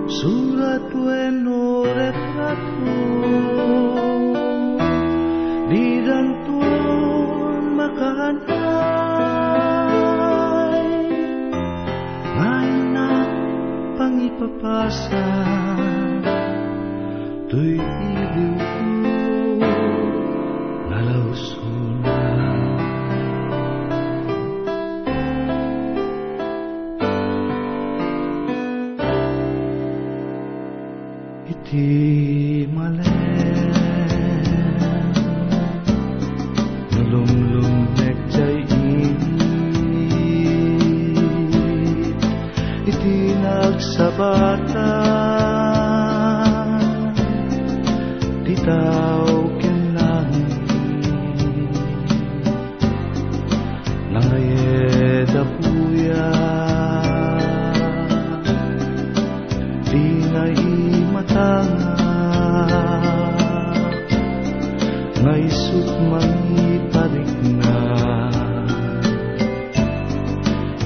Surat bueno retrato di danton makanay ngayon na pangipapasa to'y iliw ko nalawsunan. Iti malen nulumlumnek jay init iti nagsabatan di tao ken langit nangayed a puya di naimatanga ngaysut mangiparik na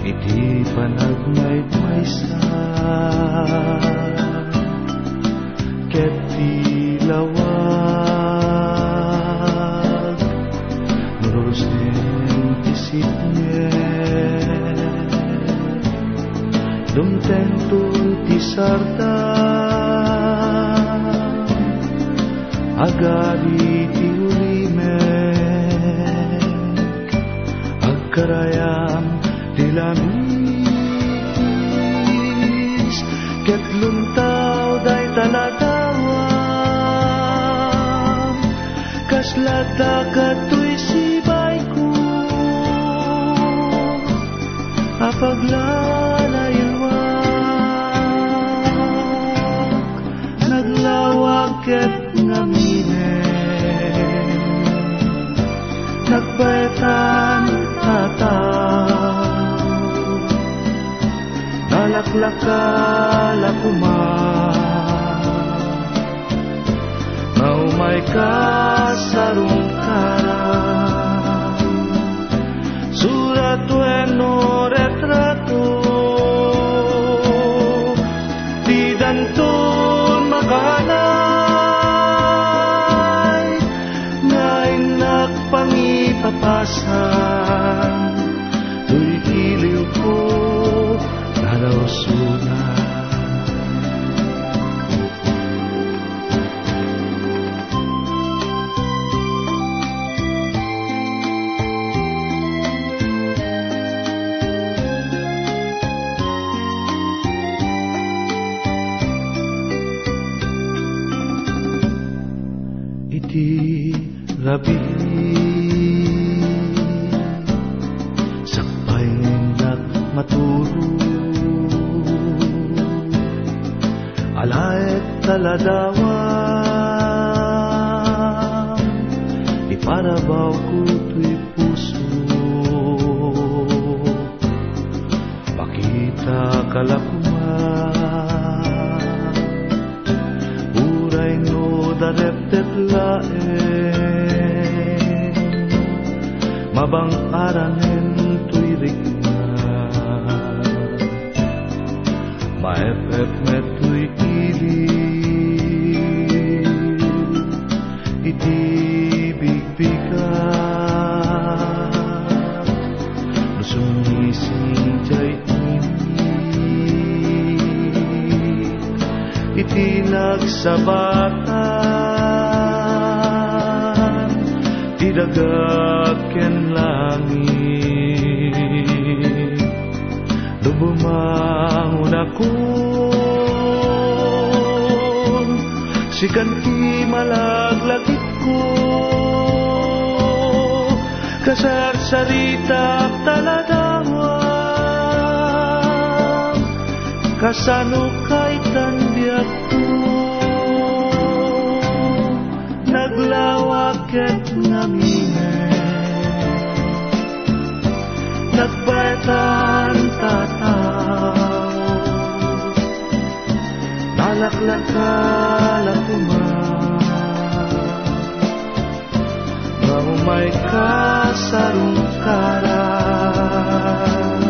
iti panagmaymaysa ket ti lawag nuros din isipnya dumtento ti sarta agari ti ulimek agkarayam ti lamis ket luntaw day taladawam kaslata katoy sibay ko apaglalayawak naglawag ket ngaminen nagbaytan tataw nalaklakal akuman maumay ka sarong karang surat bueno retrato di danton makanay ngayon nagpangipapasan to'y iliw ko nalawsunan. Iti labi sakpay nak maturo alayet taladawam iparabaw ko to'y puso pakita kalakuman uray no dareptet laeng mabang aranen to'y rikna maepep met to'y iliw iti bigbigat no sumising jay init iti nagsabatan di dagat ken langit lubumangon akon sikan ti malaglagit ko kasarsarita taladawam kasano kay tanbiak ko naglawag ket ngaminen nagbaytan tataw nalaklakal akuman maumay ka sarong karang